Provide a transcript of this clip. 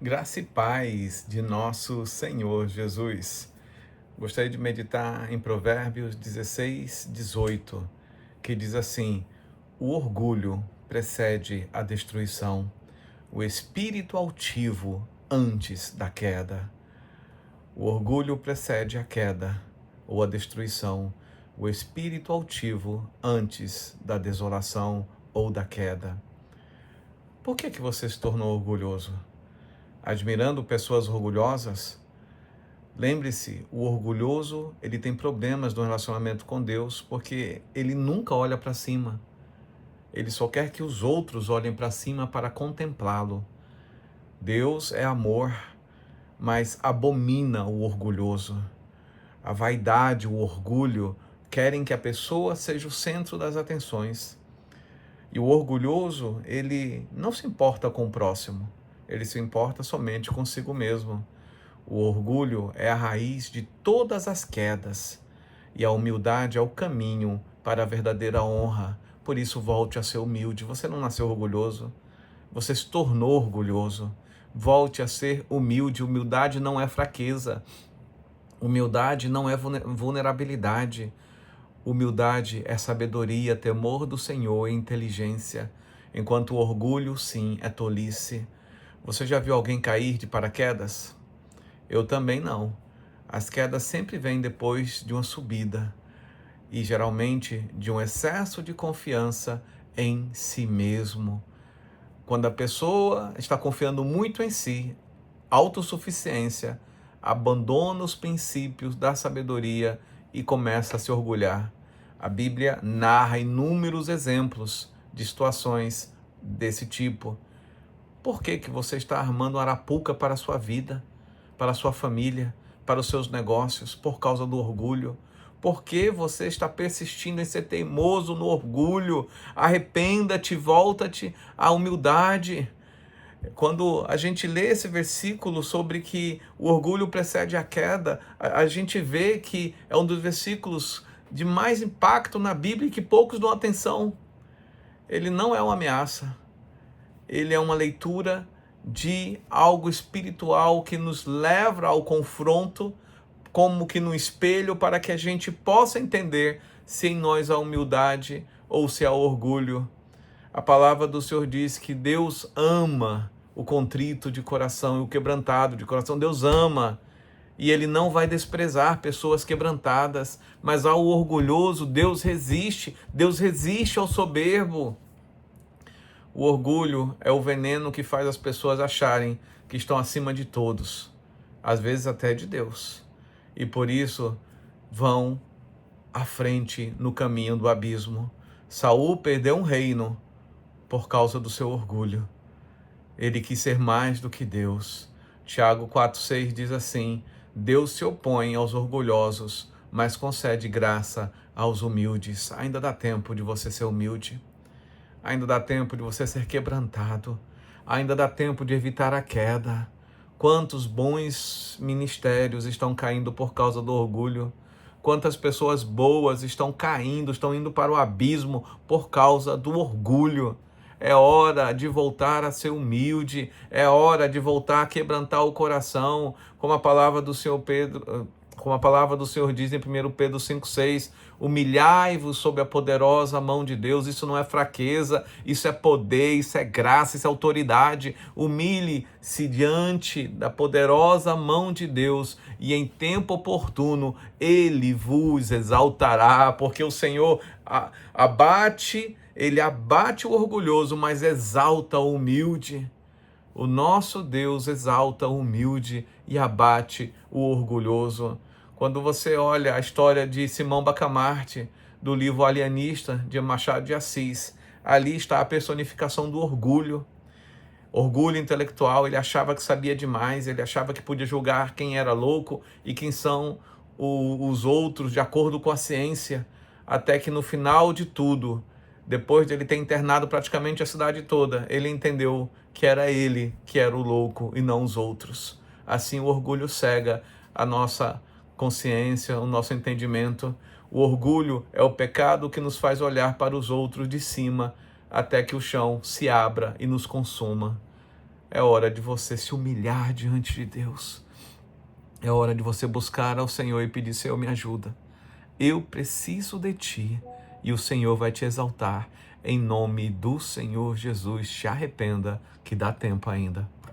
Graça e paz de nosso Senhor Jesus. Gostaria de meditar em Provérbios 16, 18, que diz assim: o orgulho precede a destruição, o espírito altivo antes da queda. O orgulho precede a queda ou a destruição, o espírito altivo antes da desolação ou da queda. Por que você se tornou orgulhoso? Admirando pessoas orgulhosas? Lembre-se, o orgulhoso, ele tem problemas no relacionamento com Deus, porque ele nunca olha para cima. Ele só quer que os outros olhem para cima para contemplá-lo. Deus é amor, mas abomina o orgulhoso. A vaidade, o orgulho, querem que a pessoa seja o centro das atenções. E o orgulhoso, ele não se importa com o próximo, ele se importa somente consigo mesmo. O orgulho é a raiz de todas as quedas, e a humildade é o caminho para a verdadeira honra. Por isso, volte a ser humilde. Você não nasceu orgulhoso, você se tornou orgulhoso. Volte a ser humilde. Humildade não é fraqueza, humildade não é vulnerabilidade. Humildade é sabedoria, temor do Senhor e inteligência, enquanto o orgulho, sim, é tolice. Você já viu alguém cair de paraquedas? Eu também não. As quedas sempre vêm depois de uma subida e geralmente de um excesso de confiança em si mesmo. Quando a pessoa está confiando muito em si, autossuficiência, abandona os princípios da sabedoria e começa a se orgulhar. A Bíblia narra inúmeros exemplos de situações desse tipo. Por que você está armando arapuca para a sua vida, para a sua família, para os seus negócios, por causa do orgulho? Por que você está persistindo em ser teimoso no orgulho? Arrependa-te, volta-te à humildade. Quando a gente lê esse versículo sobre que o orgulho precede a queda, a gente vê que é um dos versículos de mais impacto na Bíblia e que poucos dão atenção. Ele não é uma ameaça, ele é uma leitura de algo espiritual que nos leva ao confronto, como que no espelho, para que a gente possa entender se em nós há humildade ou se há orgulho. A palavra do Senhor diz que Deus ama o contrito de coração e o quebrantado de coração. Deus ama, e Ele não vai desprezar pessoas quebrantadas, mas ao orgulhoso Deus resiste ao soberbo. O orgulho é o veneno que faz as pessoas acharem que estão acima de todos, às vezes até de Deus, e por isso vão à frente no caminho do abismo. Saul perdeu um reino por causa do seu orgulho. Ele quis ser mais do que Deus. Tiago 4,6 diz assim: Deus se opõe aos orgulhosos, mas concede graça aos humildes. Ainda dá tempo de você ser humilde. Ainda dá tempo de você ser quebrantado. Ainda dá tempo de evitar a queda. Quantos bons ministérios estão caindo por causa do orgulho? Quantas pessoas boas estão caindo, estão indo para o abismo por causa do orgulho? É hora de voltar a ser humilde, é hora de voltar a quebrantar o coração, como a palavra do Senhor Pedro, como a palavra do Senhor diz em 1 Pedro 5,6, humilhai-vos sob a poderosa mão de Deus. Isso não é fraqueza, isso é poder, isso é graça, isso é autoridade. Humilhe-se diante da poderosa mão de Deus e em tempo oportuno Ele vos exaltará, porque o Senhor Ele abate o orgulhoso, mas exalta o humilde. O nosso Deus exalta o humilde e abate o orgulhoso. Quando você olha a história de Simão Bacamarte, do livro Alienista, de Machado de Assis, ali está a personificação do orgulho. Orgulho intelectual, ele achava que sabia demais, ele achava que podia julgar quem era louco e quem são os outros de acordo com a ciência, até que no final de tudo, depois de ele ter internado praticamente a cidade toda, ele entendeu que era ele que era o louco e não os outros. Assim o orgulho cega a nossa consciência, o nosso entendimento. O orgulho é o pecado que nos faz olhar para os outros de cima até que o chão se abra e nos consuma. É hora de você se humilhar diante de Deus. É hora de você buscar ao Senhor e pedir: Senhor, me ajuda. Eu preciso de Ti. E o Senhor vai te exaltar. Em nome do Senhor Jesus, te arrependa, que dá tempo ainda.